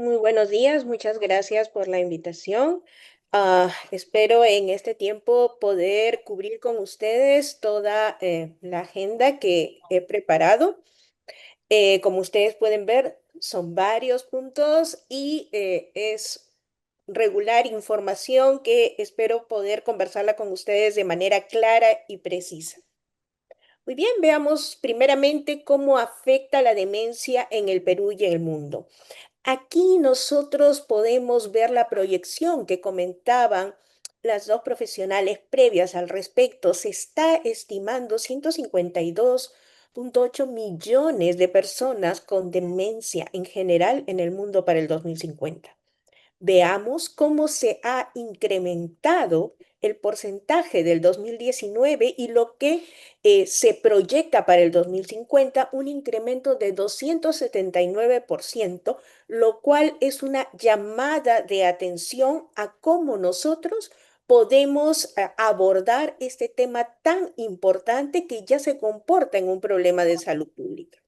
Muy buenos días, muchas gracias por la invitación. Espero en este tiempo poder cubrir con ustedes toda la agenda que he preparado. Como ustedes pueden ver, son varios puntos y es regular información que espero poder conversarla con ustedes de manera clara y precisa. Muy bien, veamos primeramente cómo afecta la demencia en el Perú y en el mundo. Aquí nosotros podemos ver la proyección que comentaban las dos profesionales previas al respecto. Se está estimando 152,8 millones de personas con demencia en general en el mundo para el 2050. Veamos cómo se ha incrementado el porcentaje del 2019 y lo que se proyecta para el 2050, un incremento de 279%, lo cual es una llamada de atención a cómo nosotros podemos abordar este tema tan importante que ya se comporta en un problema de salud pública.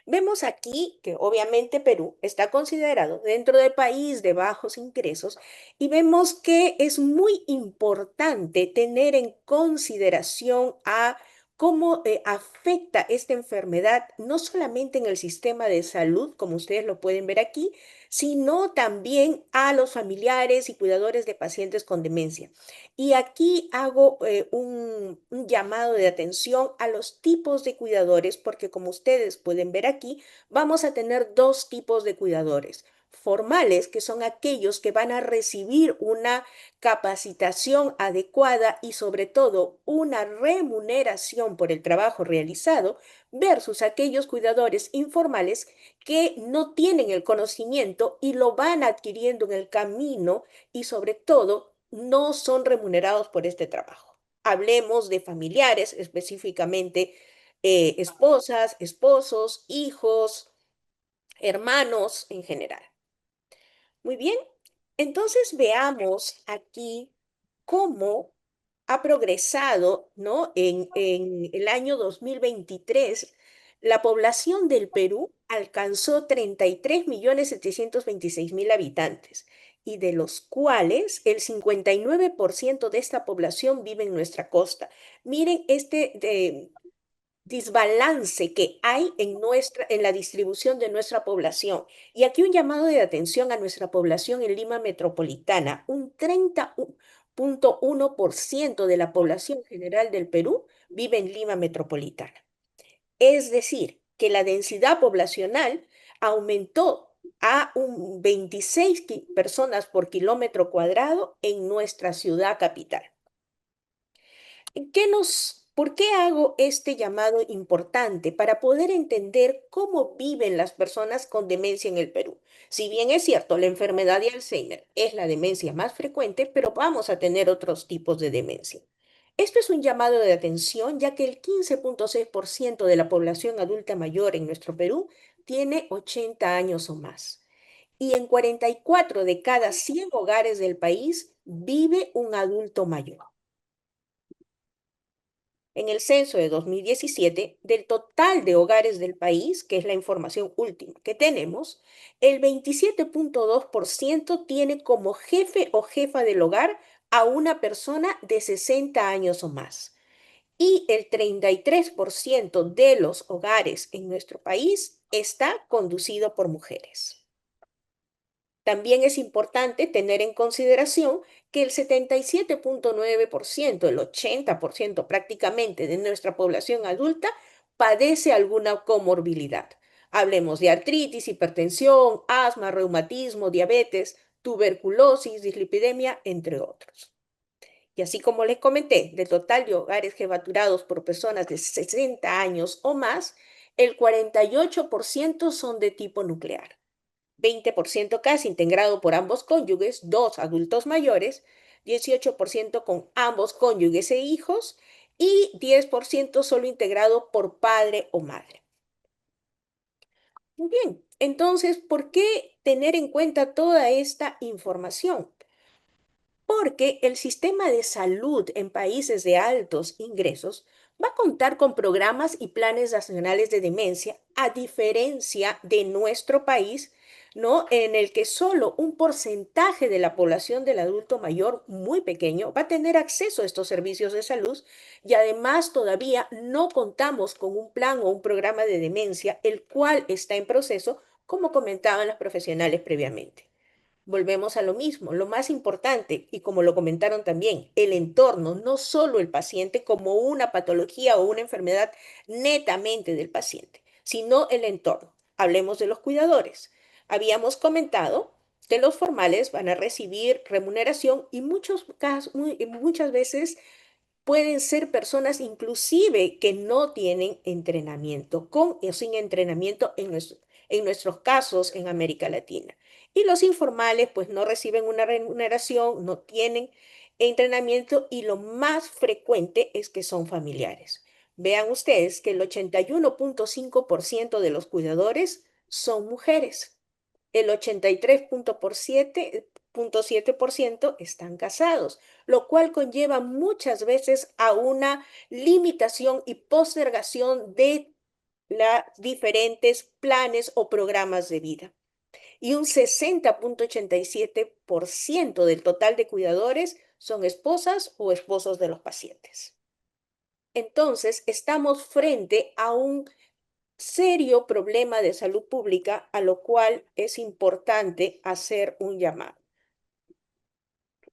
Vemos aquí que obviamente Perú está considerado dentro del país de bajos ingresos y vemos que es muy importante tener en consideración a cómo afecta esta enfermedad no solamente en el sistema de salud, como ustedes lo pueden ver aquí, sino también a los familiares y cuidadores de pacientes con demencia. Y aquí hago un llamado de atención a los tipos de cuidadores, porque como ustedes pueden ver aquí, vamos a tener dos tipos de cuidadores. Formales, que son aquellos que van a recibir una capacitación adecuada y sobre todo una remuneración por el trabajo realizado, versus aquellos cuidadores informales que no tienen el conocimiento y lo van adquiriendo en el camino y sobre todo no son remunerados por este trabajo. Hablemos de familiares, específicamente esposas, esposos, hijos, hermanos en general. Muy bien, entonces veamos aquí cómo ha progresado, ¿no? En el año 2023, la población del Perú alcanzó 33.726.000 habitantes y de los cuales el 59% de esta población vive en nuestra costa. Miren desbalance que hay en la distribución de nuestra población. Y aquí un llamado de atención a nuestra población en Lima metropolitana. Un 30,1% de la población general del Perú vive en Lima metropolitana. Es decir, que la densidad poblacional aumentó a un 26 personas por kilómetro cuadrado en nuestra ciudad capital. ¿Por qué hago este llamado importante? Para poder entender cómo viven las personas con demencia en el Perú. Si bien es cierto, la enfermedad de Alzheimer es la demencia más frecuente, pero vamos a tener otros tipos de demencia. Esto es un llamado de atención, ya que el 15,6% de la población adulta mayor en nuestro Perú tiene 80 años o más. Y en 44 de cada 100 hogares del país vive un adulto mayor. En el censo de 2017, del total de hogares del país, que es la información última que tenemos, el 27,2% tiene como jefe o jefa del hogar a una persona de 60 años o más. Y el 33% de los hogares en nuestro país está conducido por mujeres. También es importante tener en consideración que el 77,9%, el 80% prácticamente de nuestra población adulta, padece alguna comorbilidad. Hablemos de artritis, hipertensión, asma, reumatismo, diabetes, tuberculosis, dislipidemia, entre otros. Y así como les comenté, del total de hogares jefaturados por personas de 60 años o más, el 48% son de tipo nuclear. 20% casi integrado por ambos cónyuges, dos adultos mayores, 18% con ambos cónyuges e hijos y 10% solo integrado por padre o madre. Muy bien, entonces, ¿por qué tener en cuenta toda esta información? Porque el sistema de salud en países de altos ingresos va a contar con programas y planes nacionales de demencia, a diferencia de nuestro país, ¿no? En el que solo un porcentaje de la población del adulto mayor muy pequeño va a tener acceso a estos servicios de salud y además todavía no contamos con un plan o un programa de demencia, el cual está en proceso, como comentaban los profesionales previamente. Volvemos a lo mismo, lo más importante, y como lo comentaron también, el entorno, no solo el paciente como una patología o una enfermedad netamente del paciente, sino el entorno. Hablemos de los cuidadores. Habíamos comentado que los formales van a recibir remuneración y muchas veces pueden ser personas inclusive que no tienen entrenamiento, con o sin entrenamiento en nuestros casos en América Latina. Y los informales pues no reciben una remuneración, no tienen entrenamiento y lo más frecuente es que son familiares. Vean ustedes que el 81.5% de los cuidadores son mujeres. El 83.7% están casados, lo cual conlleva muchas veces a una limitación y postergación de los diferentes planes o programas de vida. Y un 60.87% del total de cuidadores son esposas o esposos de los pacientes. Entonces, estamos frente a un serio problema de salud pública a lo cual es importante hacer un llamado.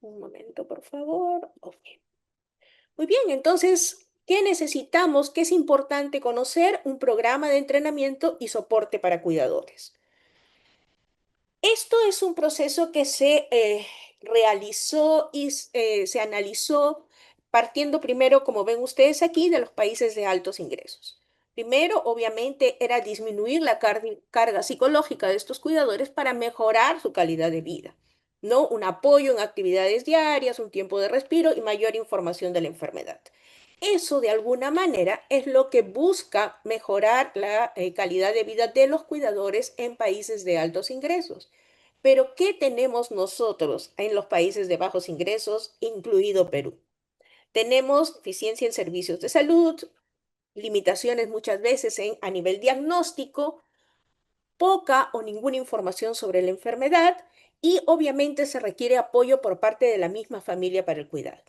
Un momento, por favor. Ok. Muy bien, entonces, ¿qué necesitamos? ¿Qué es importante conocer? Un programa de entrenamiento y soporte para cuidadores. Esto es un proceso que se realizó y se analizó partiendo primero, como ven ustedes aquí, de los países de altos ingresos. Primero, obviamente, era disminuir la carga psicológica de estos cuidadores para mejorar su calidad de vida, ¿no? Un apoyo en actividades diarias, un tiempo de respiro y mayor información de la enfermedad. Eso, de alguna manera, es lo que busca mejorar la calidad de vida de los cuidadores en países de altos ingresos. Pero, ¿qué tenemos nosotros en los países de bajos ingresos, incluido Perú? Tenemos deficiencia en servicios de salud, limitaciones muchas veces a nivel diagnóstico, poca o ninguna información sobre la enfermedad y obviamente se requiere apoyo por parte de la misma familia para el cuidado.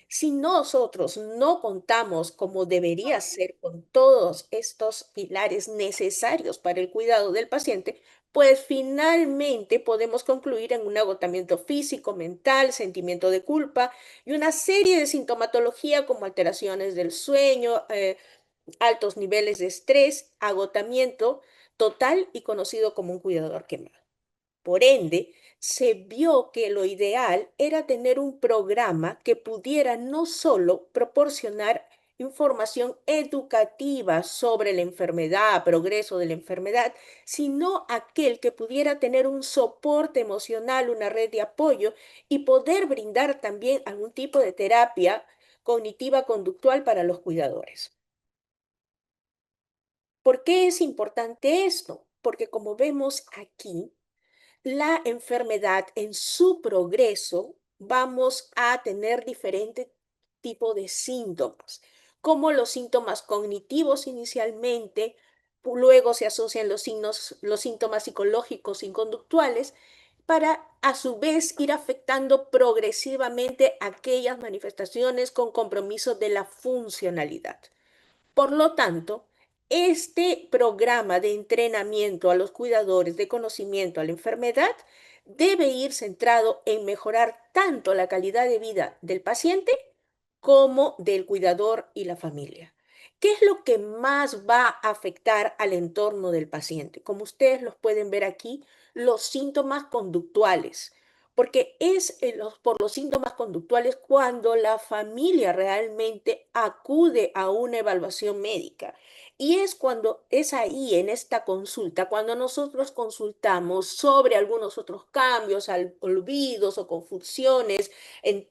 Si nosotros no contamos como debería ser con todos estos pilares necesarios para el cuidado del paciente, pues finalmente podemos concluir en un agotamiento físico, mental, sentimiento de culpa y una serie de sintomatología como alteraciones del sueño, altos niveles de estrés, agotamiento total y conocido como un cuidador quemado. Por ende, se vio que lo ideal era tener un programa que pudiera no solo proporcionar información educativa sobre la enfermedad, progreso de la enfermedad, sino aquel que pudiera tener un soporte emocional, una red de apoyo y poder brindar también algún tipo de terapia cognitiva conductual para los cuidadores. ¿Por qué es importante esto? Porque como vemos aquí, la enfermedad en su progreso vamos a tener diferentes tipos de síntomas, como los síntomas cognitivos inicialmente, luego se asocian los síntomas psicológicos y conductuales, para a su vez ir afectando progresivamente aquellas manifestaciones con compromiso de la funcionalidad. Por lo tanto, este programa de entrenamiento a los cuidadores de conocimiento a la enfermedad debe ir centrado en mejorar tanto la calidad de vida del paciente como del cuidador y la familia. ¿Qué es lo que más va a afectar al entorno del paciente? Como ustedes los pueden ver aquí, los síntomas conductuales, porque es por los síntomas conductuales cuando la familia realmente acude a una evaluación médica. Y es cuando es ahí, en esta consulta, cuando nosotros consultamos sobre algunos otros cambios, olvidos o confusiones en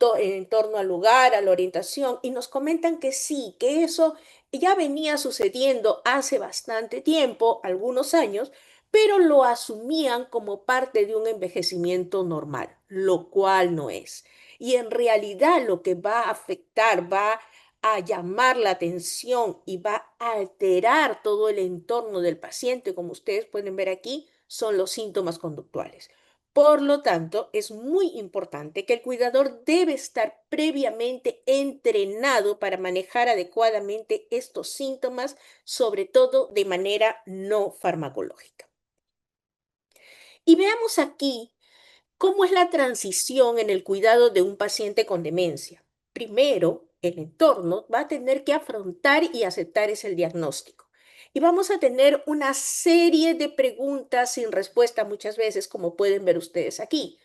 torno al lugar, a la orientación, y nos comentan que sí, que eso ya venía sucediendo hace bastante tiempo, algunos años, pero lo asumían como parte de un envejecimiento normal, lo cual no es. Y en realidad lo que va a afectar, va a llamar la atención y va a alterar todo el entorno del paciente, como ustedes pueden ver aquí, son los síntomas conductuales. Por lo tanto, es muy importante que el cuidador debe estar previamente entrenado para manejar adecuadamente estos síntomas, sobre todo de manera no farmacológica. Y veamos aquí ¿cómo es la transición en el cuidado de un paciente con demencia? Primero, el entorno va a tener que afrontar y aceptar ese diagnóstico. Y vamos a tener una serie de preguntas sin respuesta muchas veces, como pueden ver ustedes aquí.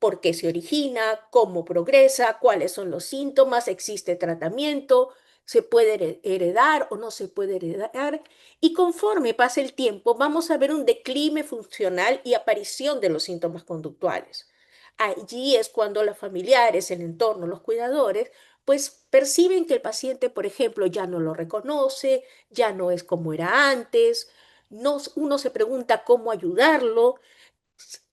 ¿Por qué se origina? ¿Cómo progresa? ¿Cuáles son los síntomas? ¿Existe tratamiento? ¿Se puede heredar o no se puede heredar? Y conforme pase el tiempo, vamos a ver un declive funcional y aparición de los síntomas conductuales. Allí es cuando los familiares, el entorno, los cuidadores, pues perciben que el paciente, por ejemplo, ya no lo reconoce, ya no es como era antes, uno se pregunta cómo ayudarlo,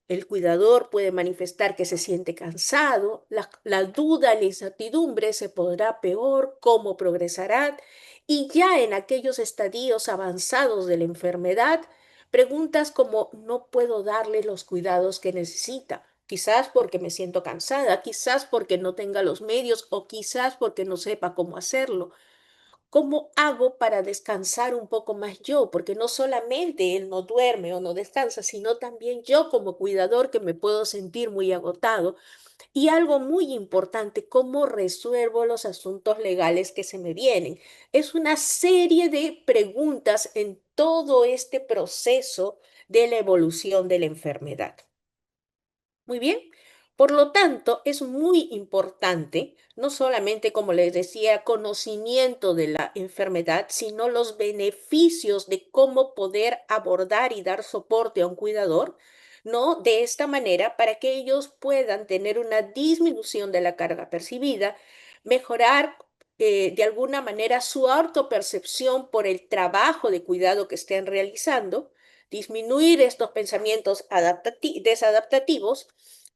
el cuidador puede manifestar que se siente cansado, la duda, la incertidumbre se podrá peor, cómo progresará, y ya en aquellos estadios avanzados de la enfermedad, preguntas como no puedo darle los cuidados que necesita, quizás porque me siento cansada, quizás porque no tenga los medios o quizás porque no sepa cómo hacerlo. ¿Cómo hago para descansar un poco más yo? Porque no solamente él no duerme o no descansa, sino también yo como cuidador que me puedo sentir muy agotado. Y algo muy importante, ¿cómo resuelvo los asuntos legales que se me vienen? Es una serie de preguntas en todo este proceso de la evolución de la enfermedad. Muy bien. Por lo tanto, es muy importante, no solamente, como les decía, conocimiento de la enfermedad, sino los beneficios de cómo poder abordar y dar soporte a un cuidador, ¿no? De esta manera, para que ellos puedan tener una disminución de la carga percibida, mejorar de alguna manera su autopercepción por el trabajo de cuidado que estén realizando, disminuir estos pensamientos desadaptativos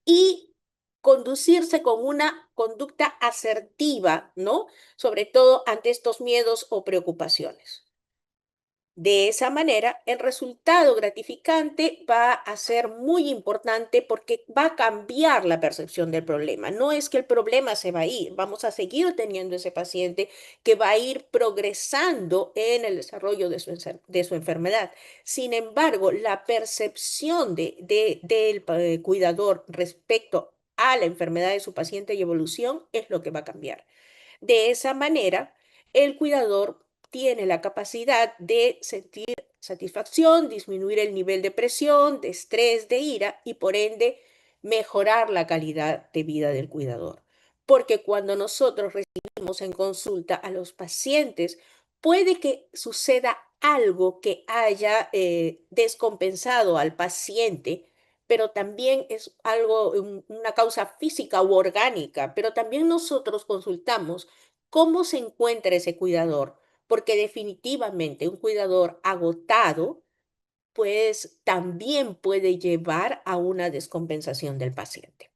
y conducirse con una conducta asertiva, ¿no? Sobre todo ante estos miedos o preocupaciones. De esa manera, el resultado gratificante va a ser muy importante porque va a cambiar la percepción del problema. No es que el problema se va a ir, vamos a seguir teniendo ese paciente que va a ir progresando en el desarrollo de su enfermedad. Sin embargo, la percepción del cuidador respecto a la enfermedad de su paciente y evolución es lo que va a cambiar. De esa manera, el cuidador tiene la capacidad de sentir satisfacción, disminuir el nivel de presión, de estrés, de ira y por ende mejorar la calidad de vida del cuidador. Porque cuando nosotros recibimos en consulta a los pacientes, puede que suceda algo que haya descompensado al paciente, pero también es algo, una causa física u orgánica, pero también nosotros consultamos cómo se encuentra ese cuidador, porque definitivamente un cuidador agotado, pues también puede llevar a una descompensación del paciente.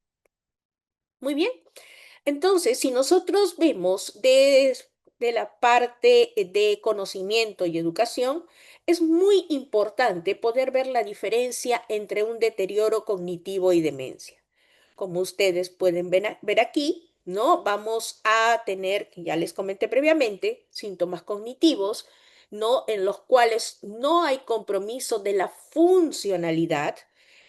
Muy bien, entonces, si nosotros vemos de la parte de conocimiento y educación, es muy importante poder ver la diferencia entre un deterioro cognitivo y demencia. Como ustedes pueden ver aquí, ¿no? Vamos a tener, que ya les comenté previamente, síntomas cognitivos, ¿no? En los cuales no hay compromiso de la funcionalidad,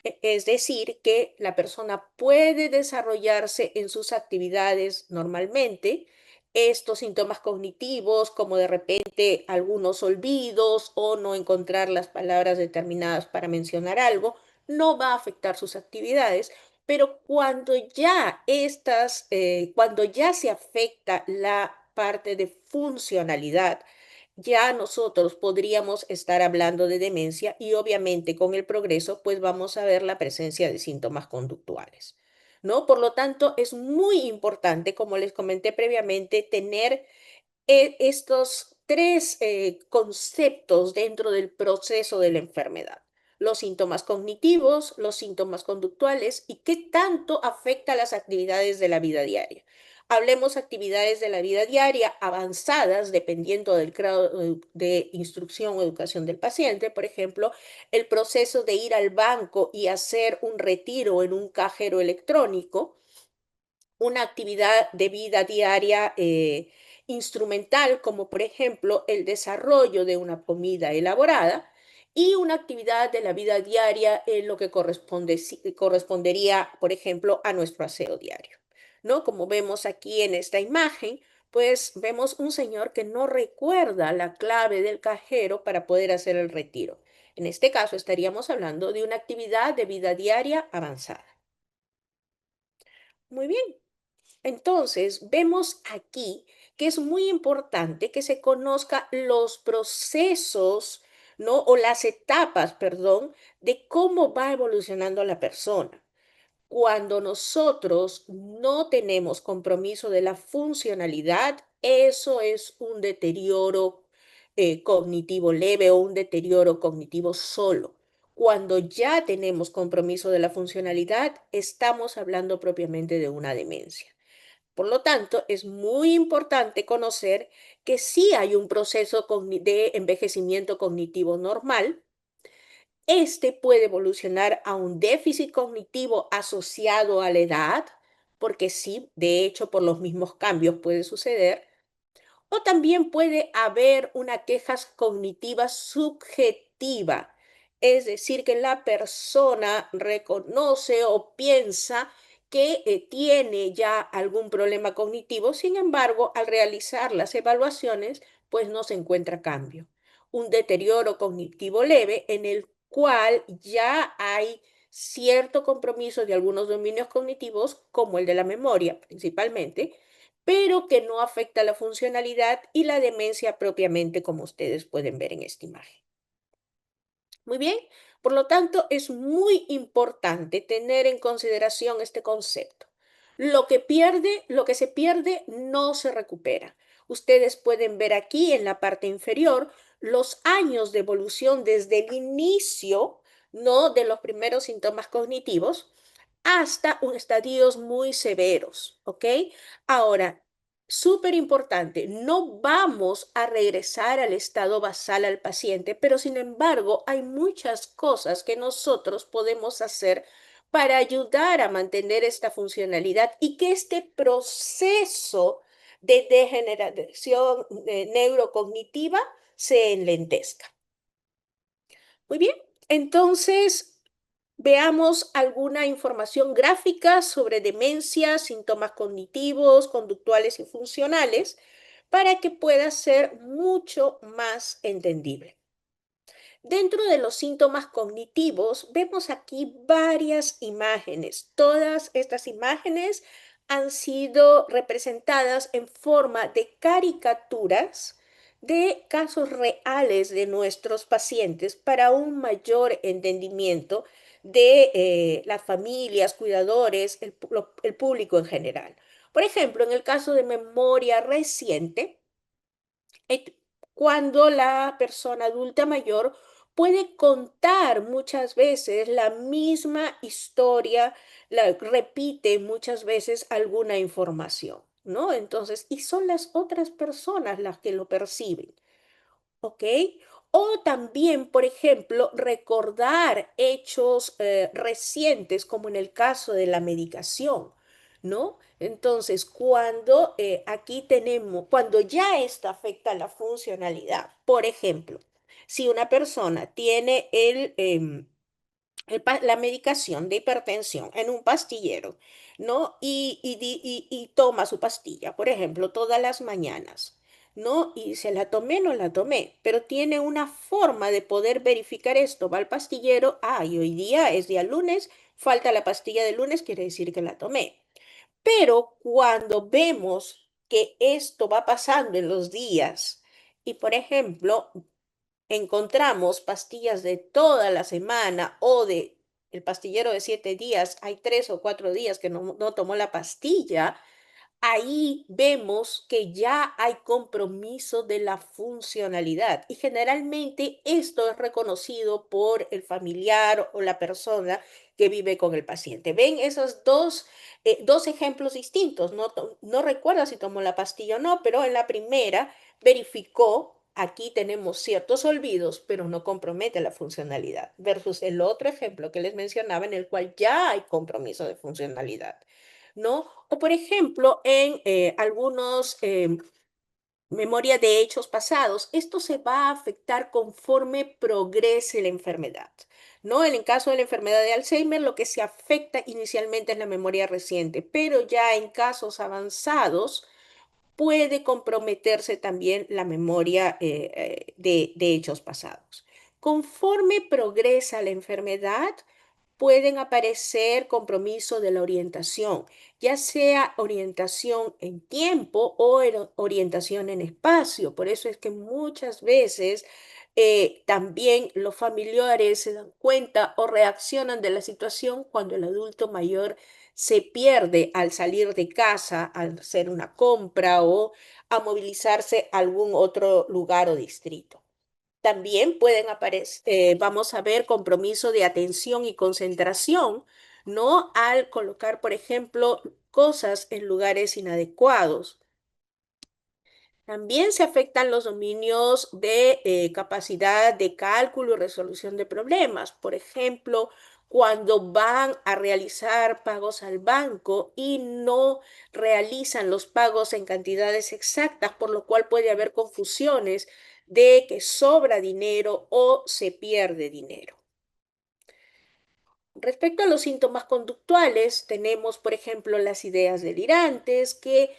es decir, que la persona puede desarrollarse en sus actividades normalmente. Estos síntomas cognitivos, como de repente algunos olvidos o no encontrar las palabras determinadas para mencionar algo, no va a afectar sus actividades, pero cuando ya se afecta la parte de funcionalidad, ya nosotros podríamos estar hablando de demencia y obviamente con el progreso pues vamos a ver la presencia de síntomas conductuales, ¿no? Por lo tanto, es muy importante, como les comenté previamente, tener estos tres conceptos dentro del proceso de la enfermedad. Los síntomas cognitivos, los síntomas conductuales y qué tanto afecta las actividades de la vida diaria. Hablemos actividades de la vida diaria avanzadas, dependiendo del grado de instrucción o educación del paciente. Por ejemplo, el proceso de ir al banco y hacer un retiro en un cajero electrónico, una actividad de vida diaria instrumental, como por ejemplo el desarrollo de una comida elaborada, y una actividad de la vida diaria en lo que correspondería, por ejemplo, a nuestro aseo diario. ¿No? Como vemos aquí en esta imagen, pues vemos un señor que no recuerda la clave del cajero para poder hacer el retiro. En este caso estaríamos hablando de una actividad de vida diaria avanzada. Muy bien. Entonces, vemos aquí que es muy importante que se conozca los procesos, ¿no? O las etapas, perdón, de cómo va evolucionando la persona. Cuando nosotros no tenemos compromiso de la funcionalidad, eso es un deterioro cognitivo leve o un deterioro cognitivo solo. Cuando ya tenemos compromiso de la funcionalidad, estamos hablando propiamente de una demencia. Por lo tanto, es muy importante conocer que sí hay un proceso de envejecimiento cognitivo normal. Este puede evolucionar a un déficit cognitivo asociado a la edad, porque sí, de hecho, por los mismos cambios puede suceder, o también puede haber una queja cognitiva subjetiva, es decir, que la persona reconoce o piensa que tiene ya algún problema cognitivo, sin embargo, al realizar las evaluaciones, pues no se encuentra cambio. Un deterioro cognitivo leve en el cual ya hay cierto compromiso de algunos dominios cognitivos, como el de la memoria principalmente, pero que no afecta la funcionalidad y la demencia propiamente, como ustedes pueden ver en esta imagen. Muy bien, por lo tanto, es muy importante tener en consideración este concepto. Lo que se pierde no se recupera. Ustedes pueden ver aquí en la parte inferior los años de evolución desde el inicio, ¿no? De los primeros síntomas cognitivos hasta estadios muy severos, ¿ok? Ahora, súper importante, no vamos a regresar al estado basal al paciente, pero sin embargo hay muchas cosas que nosotros podemos hacer para ayudar a mantener esta funcionalidad y que este proceso de degeneración neurocognitiva se enlentezca. Muy bien, entonces veamos alguna información gráfica sobre demencia, síntomas cognitivos, conductuales y funcionales para que pueda ser mucho más entendible. Dentro de los síntomas cognitivos, vemos aquí varias imágenes. Todas estas imágenes han sido representadas en forma de caricaturas de casos reales de nuestros pacientes para un mayor entendimiento de las familias, cuidadores, el público en general. Por ejemplo, en el caso de memoria reciente, et- cuando la persona adulta mayor puede contar muchas veces la misma historia, repite muchas veces alguna información, ¿no? Entonces, y son las otras personas las que lo perciben. ¿Ok? O también, por ejemplo, recordar hechos recientes, como en el caso de la medicación, ¿no? Entonces, cuando aquí tenemos, cuando ya esto afecta la funcionalidad, por ejemplo, si una persona tiene la medicación de hipertensión en un pastillero, ¿no? Y toma su pastilla, por ejemplo, todas las mañanas, ¿no? Y se la tomé, no la tomé, pero tiene una forma de poder verificar esto. Va al pastillero, y hoy día es día lunes, falta la pastilla de lunes, quiere decir que la tomé. Pero cuando vemos que esto va pasando en los días y, por ejemplo, encontramos pastillas de toda la semana o de el pastillero de 7 días, hay 3 o 4 días que no tomó la pastilla, ahí vemos que ya hay compromiso de la funcionalidad y generalmente esto es reconocido por el familiar o la persona que vive con el paciente. ¿Ven esos dos ejemplos distintos? No, no recuerdo si tomó la pastilla o no, pero en la primera verificó, aquí tenemos ciertos olvidos, pero no compromete la funcionalidad, versus el otro ejemplo que les mencionaba en el cual ya hay compromiso de funcionalidad, ¿no? O por ejemplo, en algunos memoria de hechos pasados, esto se va a afectar conforme progrese la enfermedad. ¿No? En el caso de la enfermedad de Alzheimer, lo que se afecta inicialmente es la memoria reciente, pero ya en casos avanzados, puede comprometerse también la memoria de hechos pasados. Conforme progresa la enfermedad, pueden aparecer compromiso de la orientación, ya sea orientación en tiempo o orientación en espacio. Por eso es que muchas veces también los familiares se dan cuenta o reaccionan de la situación cuando el adulto mayor se pierde al salir de casa, al hacer una compra o a movilizarse a algún otro lugar o distrito. También pueden aparecer, vamos a ver, compromiso de atención y concentración, ¿no? Al colocar, por ejemplo, cosas en lugares inadecuados. También se afectan los dominios de capacidad de cálculo y resolución de problemas. Por ejemplo, cuando van a realizar pagos al banco y no realizan los pagos en cantidades exactas, por lo cual puede haber confusiones de que sobra dinero o se pierde dinero. Respecto a los síntomas conductuales, tenemos, por ejemplo, las ideas delirantes que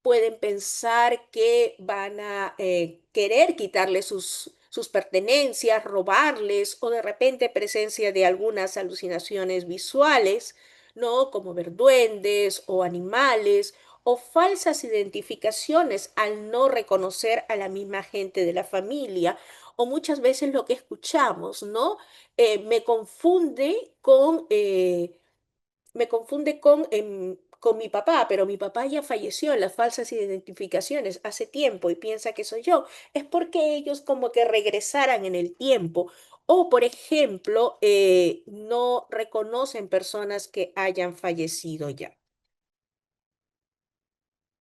pueden pensar que van a querer quitarle sus pertenencias, robarles o de repente presencia de algunas alucinaciones visuales, ¿no? Como ver duendes o animales o falsas identificaciones al no reconocer a la misma gente de la familia o muchas veces lo que escuchamos, ¿no? Me confunde con mi papá, pero mi papá ya falleció en las falsas identificaciones hace tiempo y piensa que soy yo. Es porque ellos como que regresaran en el tiempo. O, por ejemplo, no reconocen personas que hayan fallecido ya.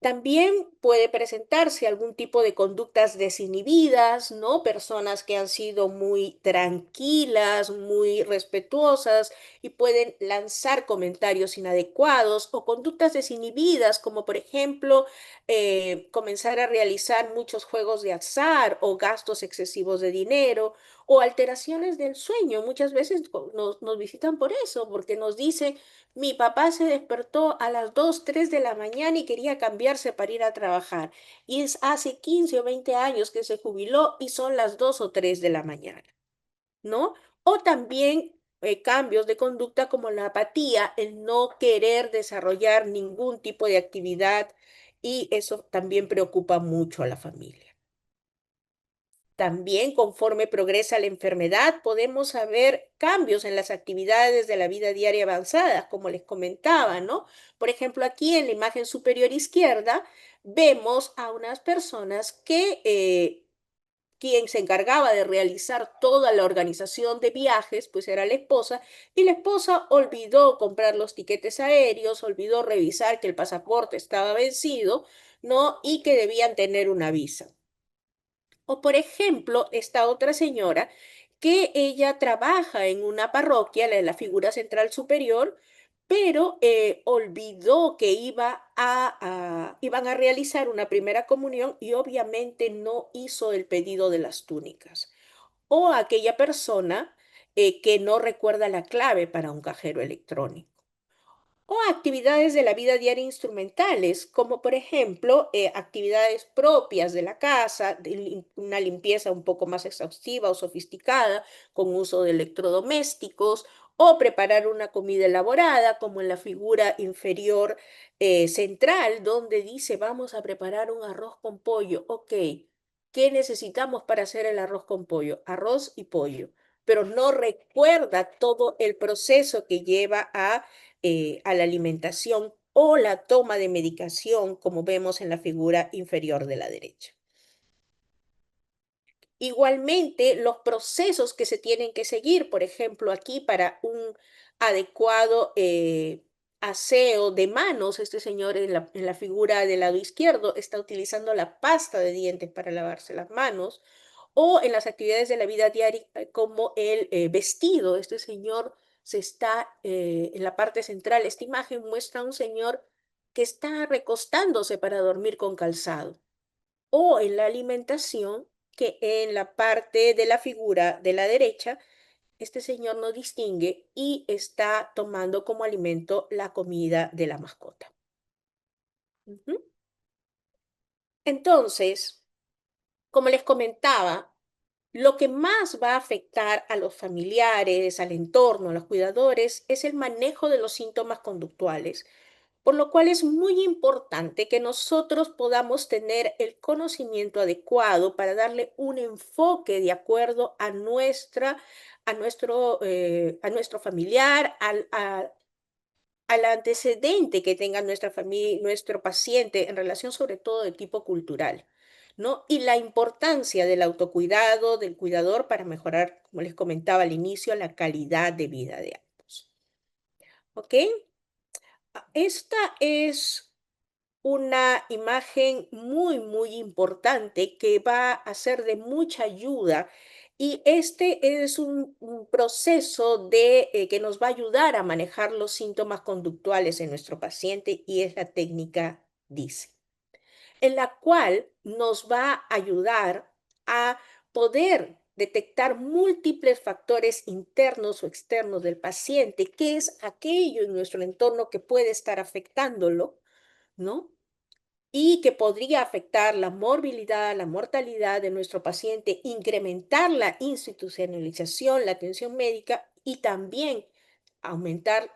También puede presentarse algún tipo de conductas desinhibidas, ¿no? Personas que han sido muy tranquilas, muy respetuosas y pueden lanzar comentarios inadecuados o conductas desinhibidas, como por ejemplo comenzar a realizar muchos juegos de azar o gastos excesivos de dinero o alteraciones del sueño. Muchas veces nos visitan por eso, porque nos dicen mi papá se despertó a las 2, 3 de la mañana y quería cambiarse para ir a trabajar. Y es hace 15 o 20 años que se jubiló y son las 2 o 3 de la mañana, ¿no? O también cambios de conducta como la apatía, el no querer desarrollar ningún tipo de actividad y eso también preocupa mucho a la familia. También conforme progresa la enfermedad, podemos ver cambios en las actividades de la vida diaria avanzada, como les comentaba, ¿no? Por ejemplo, aquí en la imagen superior izquierda vemos a unas personas que quien se encargaba de realizar toda la organización de viajes, pues era la esposa, y la esposa olvidó comprar los tiquetes aéreos, olvidó revisar que el pasaporte estaba vencido, ¿no? Y que debían tener una visa. O por ejemplo, esta otra señora que ella trabaja en una parroquia, la figura central superior, pero olvidó que iban a realizar una primera comunión y obviamente no hizo el pedido de las túnicas. O aquella persona que no recuerda la clave para un cajero electrónico. O actividades de la vida diaria instrumentales, como por ejemplo actividades propias de la casa, una limpieza un poco más exhaustiva o sofisticada, con uso de electrodomésticos, o preparar una comida elaborada, como en la figura inferior central, donde dice vamos a preparar un arroz con pollo. Ok, ¿qué necesitamos para hacer el arroz con pollo? Arroz y pollo, pero no recuerda todo el proceso que lleva a la alimentación o la toma de medicación, como vemos en la figura inferior de la derecha. Igualmente, los procesos que se tienen que seguir, por ejemplo, aquí para adecuado aseo de manos. Este señor en la figura del lado izquierdo está utilizando la pasta de dientes para lavarse las manos, o en las actividades de la vida diaria como el vestido. Este señor se está en la parte central. Esta imagen muestra a un señor que está recostándose para dormir con calzado. O en la alimentación, que en la parte de la figura de la derecha, este señor no distingue y está tomando como alimento la comida de la mascota. Ujú. Entonces, como les comentaba, lo que más va a afectar a los familiares, al entorno, a los cuidadores, es el manejo de los síntomas conductuales, por lo cual es muy importante que nosotros podamos tener el conocimiento adecuado para darle un enfoque de acuerdo a a nuestro familiar, al antecedente que tenga nuestra familia, nuestro paciente, en relación sobre todo de tipo cultural, ¿no? Y la importancia del autocuidado, del cuidador para mejorar, como les comentaba al inicio, la calidad de vida de ambos. ¿Ok? Esta es una imagen muy, muy importante que va a ser de mucha ayuda. Y este es un proceso que nos va a ayudar a manejar los síntomas conductuales en nuestro paciente, y es la técnica DISE, en la cual nos va a ayudar a poder detectar múltiples factores internos o externos del paciente, qué es aquello en nuestro entorno que puede estar afectándolo, ¿no? Y que podría afectar la morbilidad, la mortalidad de nuestro paciente, incrementar la institucionalización, la atención médica, y también aumentar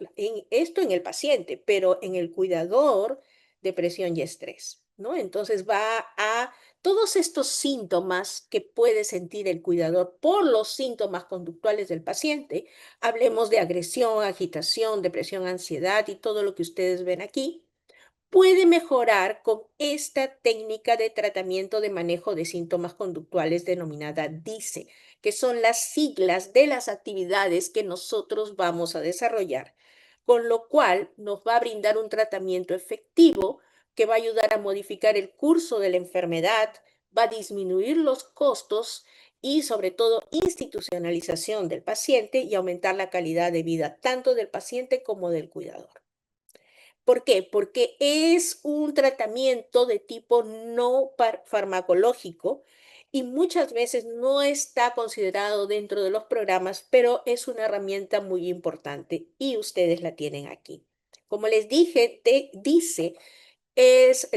esto en el paciente, pero en el cuidador, depresión y estrés, ¿no? Entonces va a todos estos síntomas que puede sentir el cuidador por los síntomas conductuales del paciente. Hablemos de agresión, agitación, depresión, ansiedad y todo lo que ustedes ven aquí, puede mejorar con esta técnica de tratamiento de manejo de síntomas conductuales denominada DICE, que son las siglas de las actividades que nosotros vamos a desarrollar, con lo cual nos va a brindar un tratamiento efectivo que va a ayudar a modificar el curso de la enfermedad, va a disminuir los costos y sobre todo institucionalización del paciente, y aumentar la calidad de vida tanto del paciente como del cuidador. ¿Por qué? Porque es un tratamiento de tipo no farmacológico y muchas veces no está considerado dentro de los programas, pero es una herramienta muy importante y ustedes la tienen aquí. Como les dije, dice,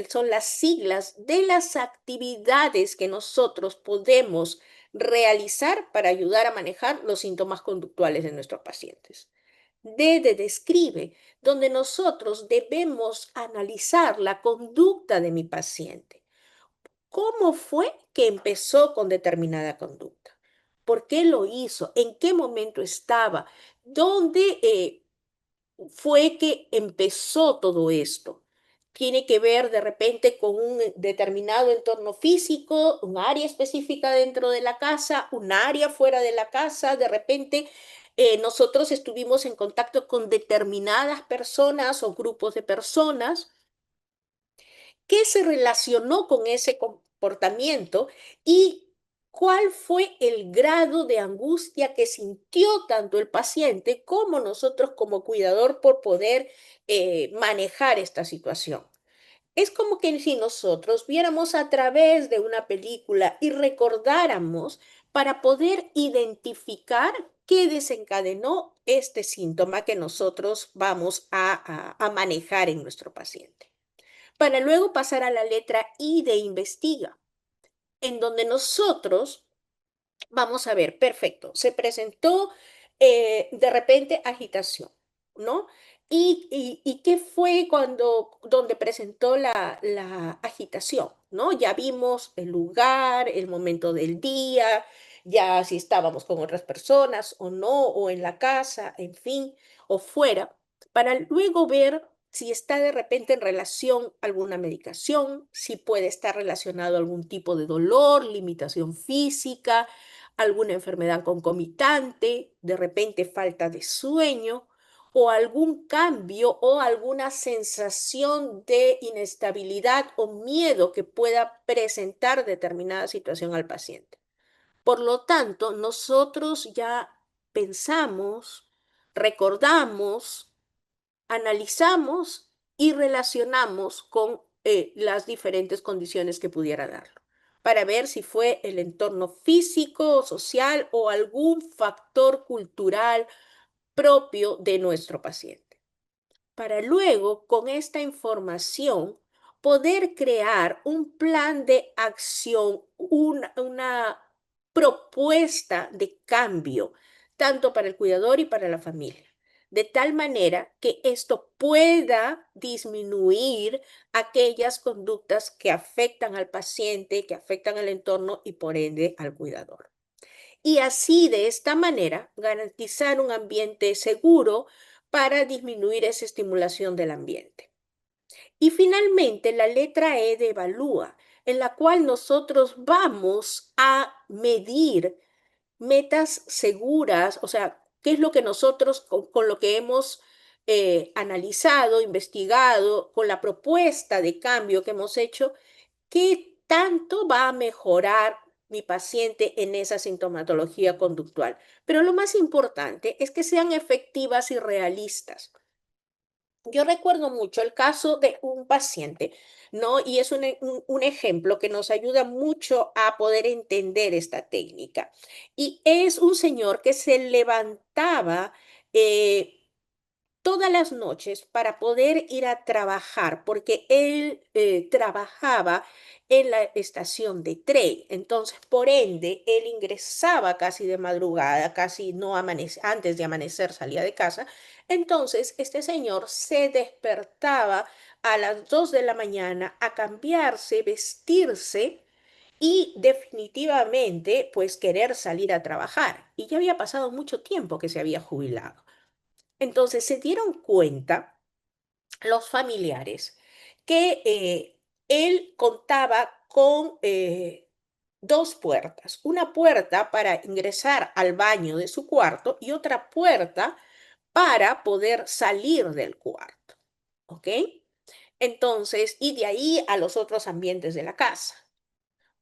son las siglas de las actividades que nosotros podemos realizar para ayudar a manejar los síntomas conductuales de nuestros pacientes. Describe, donde nosotros debemos analizar la conducta de mi paciente. ¿Cómo fue que empezó con determinada conducta? ¿Por qué lo hizo? ¿En qué momento estaba? ¿Dónde fue que empezó todo esto? Tiene que ver de repente con un determinado entorno físico, un área específica dentro de la casa, un área fuera de la casa. De repente nosotros estuvimos en contacto con determinadas personas o grupos de personas. ¿Qué se relacionó con ese comportamiento y cuál fue el grado de angustia que sintió tanto el paciente como nosotros como cuidador por poder manejar esta situación? Es como que si nosotros viéramos a través de una película y recordáramos para poder identificar qué desencadenó este síntoma que nosotros vamos a manejar en nuestro paciente, para luego pasar a la letra I de investiga, en donde nosotros vamos a ver, perfecto, se presentó de repente agitación, ¿no? ¿Y qué fue donde presentó la agitación, ¿no? Ya vimos el lugar, el momento del día, ya si estábamos con otras personas o no, o en la casa, en fin, o fuera, para luego ver si está de repente en relación a alguna medicación, si puede estar relacionado a algún tipo de dolor, limitación física, alguna enfermedad concomitante, de repente falta de sueño, o algún cambio o alguna sensación de inestabilidad o miedo que pueda presentar determinada situación al paciente. Por lo tanto, nosotros ya pensamos, recordamos, analizamos y relacionamos con las diferentes condiciones que pudiera darlo, para ver si fue el entorno físico, social o algún factor cultural propio de nuestro paciente, para luego, con esta información, poder crear un plan de acción, una propuesta de cambio, tanto para el cuidador y para la familia, de tal manera que esto pueda disminuir aquellas conductas que afectan al paciente, que afectan al entorno y por ende al cuidador. Y así, de esta manera, garantizar un ambiente seguro para disminuir esa estimulación del ambiente. Y finalmente, la letra E de evalúa, en la cual nosotros vamos a medir metas seguras, o sea, qué es lo que nosotros, con lo que hemos analizado, investigado, con la propuesta de cambio que hemos hecho, ¿qué tanto va a mejorar mi paciente en esa sintomatología conductual? Pero lo más importante es que sean efectivas y realistas. Yo recuerdo mucho el caso de un paciente, ¿no? Y es un ejemplo que nos ayuda mucho a poder entender esta técnica. Y es un señor que se levantaba eh, todas las noches para poder ir a trabajar, porque él trabajaba en la estación de tren. Entonces, por ende, él ingresaba casi de madrugada, casi no antes de amanecer salía de casa. Entonces, este señor se despertaba a las 2 de la mañana a cambiarse, vestirse y definitivamente, pues querer salir a trabajar. Y ya había pasado mucho tiempo que se había jubilado. Entonces se dieron cuenta los familiares que él contaba con dos puertas, una puerta para ingresar al baño de su cuarto y otra puerta para poder salir del cuarto, ¿ok? Entonces, y de ahí a los otros ambientes de la casa.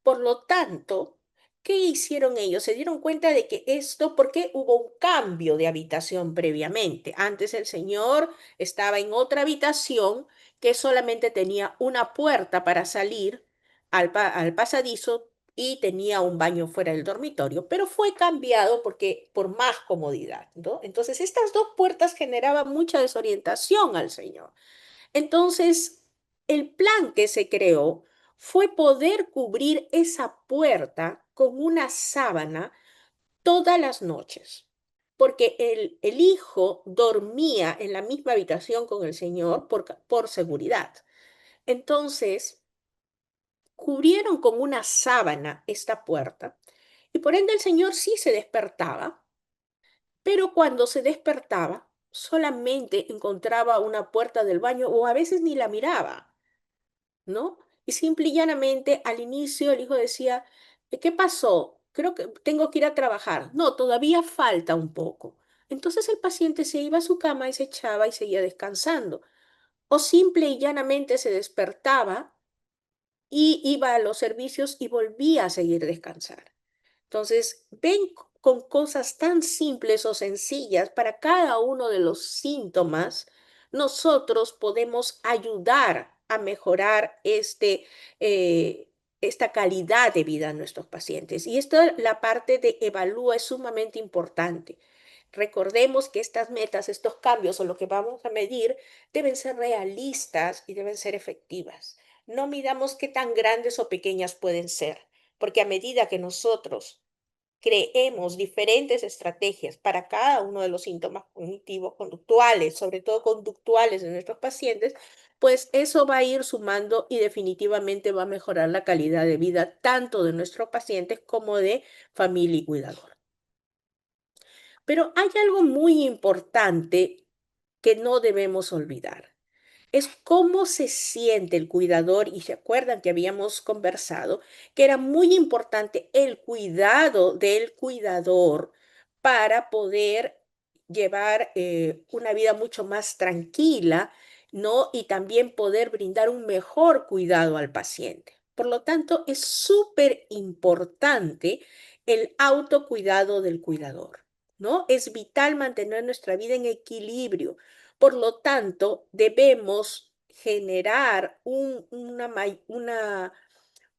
Por lo tanto, ¿qué hicieron ellos? Se dieron cuenta de que esto, porque hubo un cambio de habitación previamente. Antes el señor estaba en otra habitación que solamente tenía una puerta para salir al pasadizo y tenía un baño fuera del dormitorio, pero fue cambiado porque por más comodidad, ¿no? Entonces, estas dos puertas generaban mucha desorientación al señor. Entonces, el plan que se creó fue poder cubrir esa puerta con una sábana todas las noches, porque el hijo dormía en la misma habitación con el señor por seguridad. Entonces, cubrieron con una sábana esta puerta y por ende el señor sí se despertaba, pero cuando se despertaba solamente encontraba una puerta del baño o a veces ni la miraba. ¿No? Y simple y llanamente al inicio el hijo decía, ¿qué pasó? Creo que tengo que ir a trabajar. No, todavía falta un poco. Entonces el paciente se iba a su cama y se echaba y seguía descansando. O simple y llanamente se despertaba y iba a los servicios y volvía a seguir descansar. Entonces, ven con cosas tan simples o sencillas para cada uno de los síntomas, nosotros podemos ayudar a mejorar esta calidad de vida a nuestros pacientes. Y esto, la parte de evalúa es sumamente importante. Recordemos que estas metas, estos cambios o lo que vamos a medir deben ser realistas y deben ser efectivas. No midamos qué tan grandes o pequeñas pueden ser, porque a medida que nosotros creemos diferentes estrategias para cada uno de los síntomas cognitivos, conductuales, sobre todo conductuales de nuestros pacientes, pues eso va a ir sumando y definitivamente va a mejorar la calidad de vida tanto de nuestros pacientes como de familia y cuidador. Pero hay algo muy importante que no debemos olvidar. Es cómo se siente el cuidador, y se acuerdan que habíamos conversado que era muy importante el cuidado del cuidador para poder llevar una vida mucho más tranquila, ¿no? Y también poder brindar un mejor cuidado al paciente. Por lo tanto, es súper importante el autocuidado del cuidador, ¿no? Es vital mantener nuestra vida en equilibrio. Por lo tanto, debemos generar un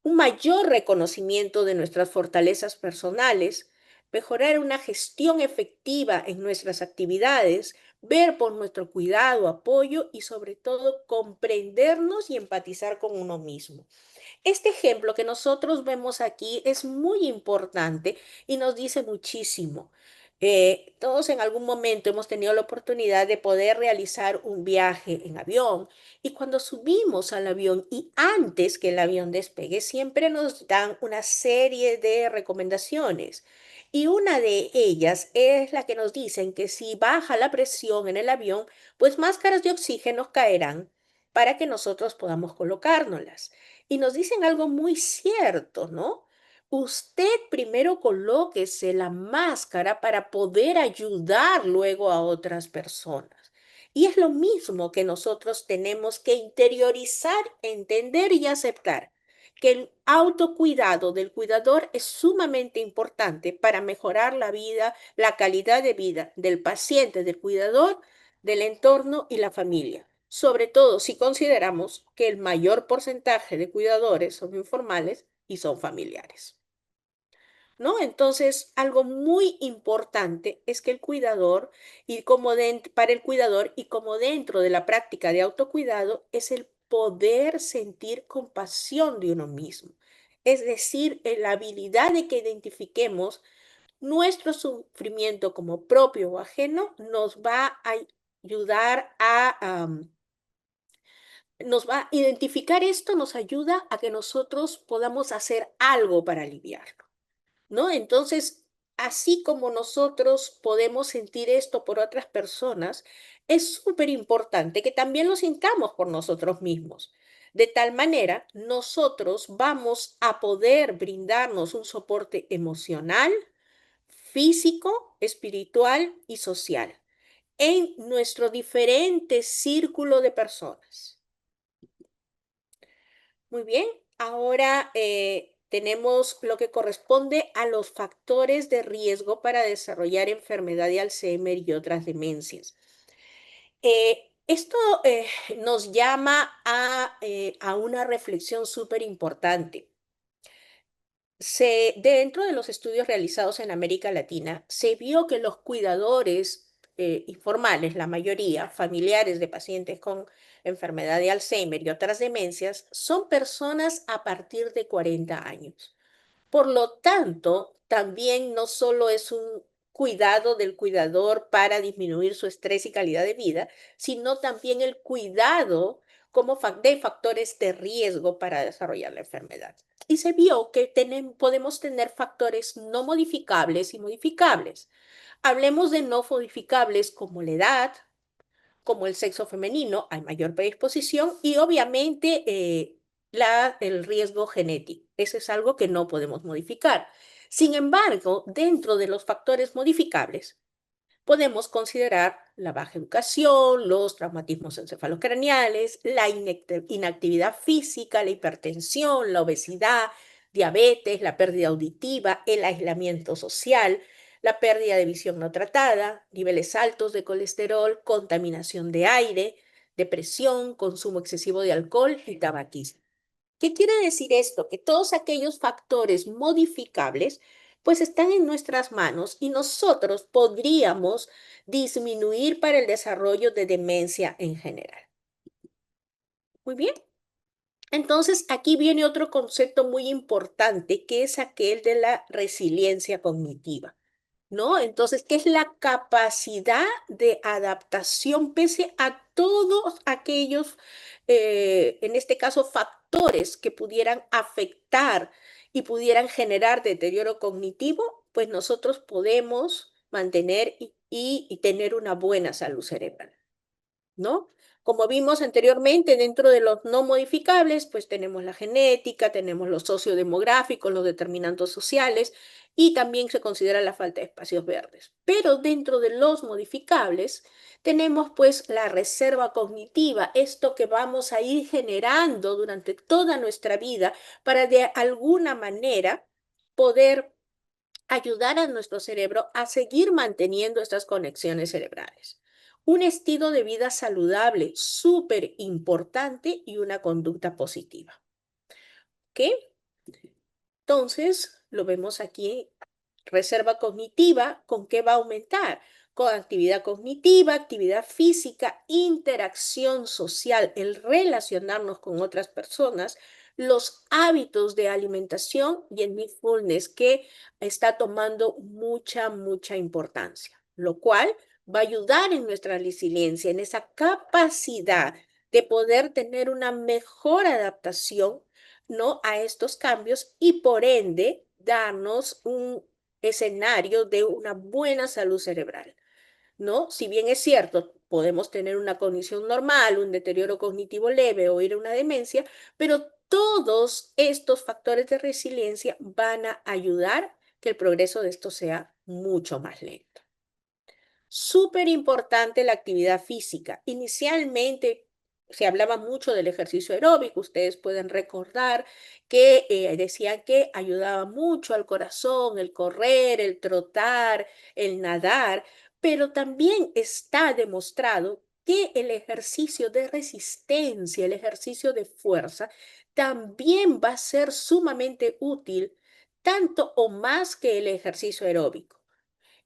mayor reconocimiento de nuestras fortalezas personales, mejorar una gestión efectiva en nuestras actividades, ver por nuestro cuidado, apoyo y sobre todo comprendernos y empatizar con uno mismo. Este ejemplo que nosotros vemos aquí es muy importante y nos dice muchísimo. Todos en algún momento hemos tenido la oportunidad de poder realizar un viaje en avión y cuando subimos al avión y antes que el avión despegue, siempre nos dan una serie de recomendaciones. Y una de ellas es la que nos dicen que si baja la presión en el avión, pues máscaras de oxígeno caerán para que nosotros podamos colocárnoslas. Y nos dicen algo muy cierto, ¿no? Usted primero colóquese la máscara para poder ayudar luego a otras personas. Y es lo mismo que nosotros tenemos que interiorizar, entender y aceptar, que el autocuidado del cuidador es sumamente importante para mejorar la vida, la calidad de vida del paciente, del cuidador, del entorno y la familia, sobre todo si consideramos que el mayor porcentaje de cuidadores son informales y son familiares, ¿no? Entonces, algo muy importante es que el cuidador y para el cuidador y como dentro de la práctica de autocuidado es el poder sentir compasión de uno mismo. Es decir, la habilidad de que identifiquemos nuestro sufrimiento como propio o ajeno nos va a ayudar nos va a identificar esto, nos ayuda a que nosotros podamos hacer algo para aliviarlo, ¿no? Entonces, así como nosotros podemos sentir esto por otras personas, es súper importante que también lo sintamos por nosotros mismos. De tal manera, nosotros vamos a poder brindarnos un soporte emocional, físico, espiritual y social en nuestro diferente círculo de personas. Muy bien, ahora tenemos lo que corresponde a los factores de riesgo para desarrollar enfermedad de Alzheimer y otras demencias. Esto nos llama a una reflexión súper importante. Dentro de los estudios realizados en América Latina, se vio que los cuidadores informales, la mayoría familiares de pacientes con enfermedad de Alzheimer y otras demencias, son personas a partir de 40 años. Por lo tanto, también no solo es un cuidado del cuidador para disminuir su estrés y calidad de vida, sino también el cuidado de factores de riesgo para desarrollar la enfermedad. Y se vio que podemos tener factores no modificables y modificables. Hablemos de no modificables como la edad, como el sexo femenino, hay mayor predisposición y obviamente el riesgo genético. Eso es algo que no podemos modificar. Sin embargo, dentro de los factores modificables, podemos considerar la baja educación, los traumatismos encefalocraneales, la inactividad física, la hipertensión, la obesidad, diabetes, la pérdida auditiva, el aislamiento social, la pérdida de visión no tratada, niveles altos de colesterol, contaminación de aire, depresión, consumo excesivo de alcohol y tabaquismo. ¿Qué quiere decir esto? Que todos aquellos factores modificables pues están en nuestras manos y nosotros podríamos disminuir para el desarrollo de demencia en general. Muy bien. Entonces, aquí viene otro concepto muy importante, que es aquel de la resiliencia cognitiva, ¿no? Entonces, ¿qué es la capacidad de adaptación pese a todos aquellos, en este caso, factores que pudieran afectar y pudieran generar deterioro cognitivo? Pues nosotros podemos mantener y tener una buena salud cerebral. ¿no? Como vimos anteriormente, dentro de los no modificables, pues tenemos la genética, tenemos los sociodemográficos, los determinantes sociales y también se considera la falta de espacios verdes. Pero dentro de los modificables tenemos pues la reserva cognitiva, esto que vamos a ir generando durante toda nuestra vida para de alguna manera poder ayudar a nuestro cerebro a seguir manteniendo estas conexiones cerebrales. Un estilo de vida saludable, súper importante y una conducta positiva. ¿Ok? Entonces, lo vemos aquí, reserva cognitiva, ¿con qué va a aumentar? Con actividad cognitiva, actividad física, interacción social, el relacionarnos con otras personas, los hábitos de alimentación y el mindfulness que está tomando mucha importancia, lo cual va a ayudar en nuestra resiliencia, en esa capacidad de poder tener una mejor adaptación, ¿no?, a estos cambios y por ende darnos un escenario de una buena salud cerebral, ¿no? Si bien es cierto, podemos tener una cognición normal, un deterioro cognitivo leve o ir a una demencia, pero todos estos factores de resiliencia van a ayudar que el progreso de esto sea mucho más lento. Súper importante la actividad física. Inicialmente se hablaba mucho del ejercicio aeróbico. Ustedes pueden recordar que decían que ayudaba mucho al corazón, el correr, el trotar, el nadar, pero también está demostrado que el ejercicio de resistencia, el ejercicio de fuerza, también va a ser sumamente útil, tanto o más que el ejercicio aeróbico.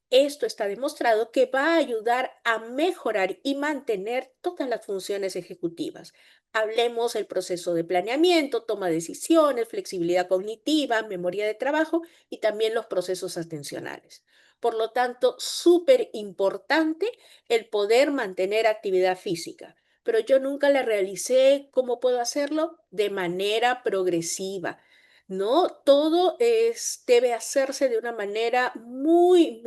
Esto está demostrado que va a ayudar a mejorar y mantener todas las funciones ejecutivas. Hablemos del proceso de planeamiento, toma de decisiones, flexibilidad cognitiva, memoria de trabajo y también los procesos atencionales. Por lo tanto, súper importante el poder mantener actividad física. Pero yo nunca la realicé. ¿Cómo puedo hacerlo? De manera progresiva. ¿No? Todo debe hacerse de una manera muy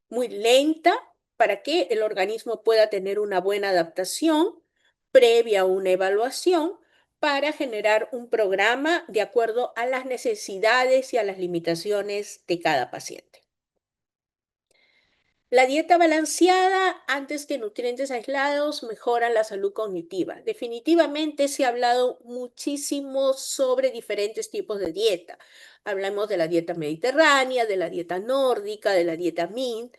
lenta para que el organismo pueda tener una buena adaptación previa a una evaluación para generar un programa de acuerdo a las necesidades y a las limitaciones de cada paciente. La dieta balanceada, antes que nutrientes aislados, mejora la salud cognitiva. Definitivamente se ha hablado muchísimo sobre diferentes tipos de dieta. Hablamos de la dieta mediterránea, de la dieta nórdica, de la dieta MINT,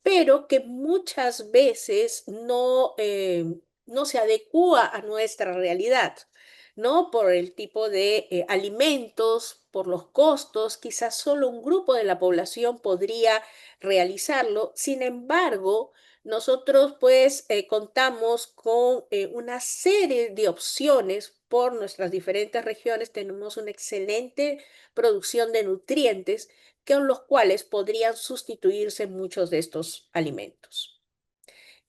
pero que muchas veces no se adecúa a nuestra realidad, ¿no? Por el tipo de alimentos, por los costos, quizás solo un grupo de la población podría realizarlo. Sin embargo, nosotros pues contamos con una serie de opciones por nuestras diferentes regiones. Tenemos una excelente producción de nutrientes con los cuales podrían sustituirse muchos de estos alimentos.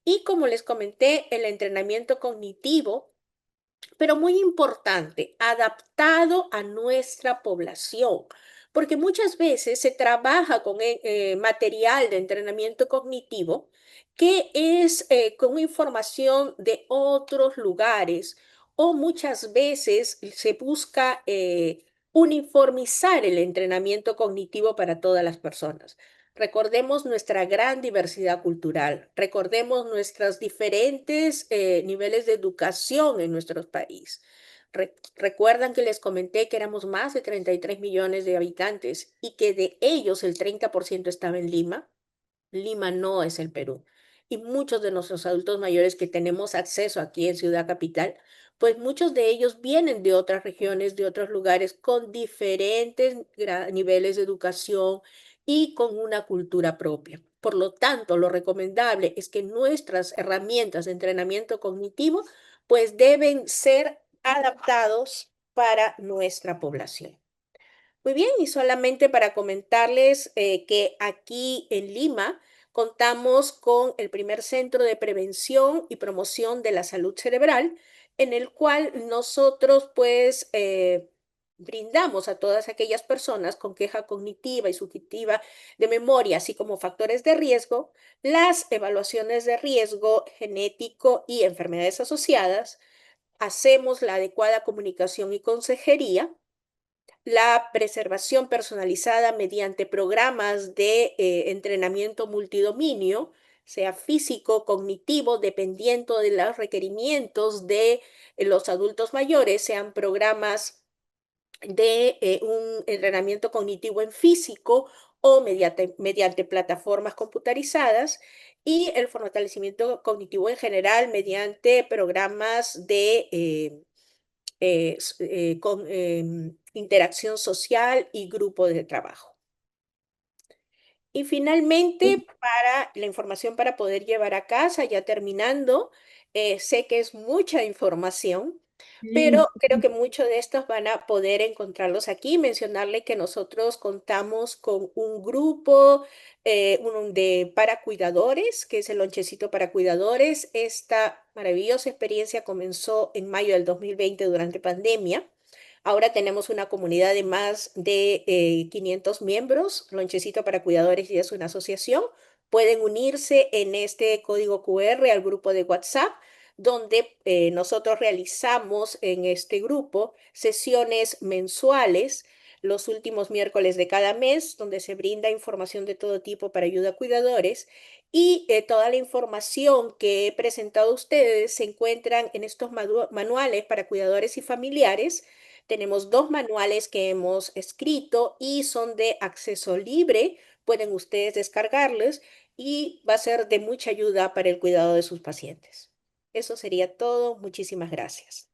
Y como les comenté, el entrenamiento cognitivo, pero muy importante, adaptado a nuestra población, porque muchas veces se trabaja con material de entrenamiento cognitivo que es con información de otros lugares o muchas veces se busca uniformizar el entrenamiento cognitivo para todas las personas. Recordemos nuestra gran diversidad cultural, recordemos nuestros diferentes niveles de educación en nuestro país. Recuerdan que les comenté que éramos más de 33 millones de habitantes y que de ellos el 30% estaba en Lima. Lima no es el Perú. Y muchos de nuestros adultos mayores que tenemos acceso aquí en Ciudad Capital, pues muchos de ellos vienen de otras regiones, de otros lugares con diferentes niveles de educación y con una cultura propia. Por lo tanto, lo recomendable es que nuestras herramientas de entrenamiento cognitivo pues deben ser adaptados para nuestra población. Muy bien, y solamente para comentarles que aquí en Lima contamos con el primer centro de prevención y promoción de la salud cerebral, en el cual nosotros pues brindamos a todas aquellas personas con queja cognitiva y subjetiva de memoria, así como factores de riesgo, las evaluaciones de riesgo genético y enfermedades asociadas, hacemos la adecuada comunicación y consejería, la preservación personalizada mediante programas de entrenamiento multidominio, sea físico, cognitivo, dependiendo de los requerimientos de los adultos mayores, sean programas de un entrenamiento cognitivo en físico o mediante plataformas computarizadas y el fortalecimiento cognitivo en general mediante programas de interacción social y grupo de trabajo. Y finalmente, para la información para poder llevar a casa, ya terminando, sé que es mucha información, Sí, pero creo que muchos de estos van a poder encontrarlos aquí. Mencionarle que nosotros contamos con un grupo para cuidadores, que es el Lonchecito para Cuidadores. Esta maravillosa experiencia comenzó en mayo del 2020 durante pandemia. Ahora tenemos una comunidad de más de 500 miembros. Lonchecito para Cuidadores y es una asociación. Pueden unirse en este código QR al grupo de WhatsApp, donde nosotros realizamos en este grupo sesiones mensuales los últimos miércoles de cada mes, donde se brinda información de todo tipo para ayuda a cuidadores. Y toda la información que he presentado a ustedes se encuentran en estos manuales para cuidadores y familiares. Tenemos dos manuales que hemos escrito y son de acceso libre. Pueden ustedes descargarlos y va a ser de mucha ayuda para el cuidado de sus pacientes. Eso sería todo. Muchísimas gracias.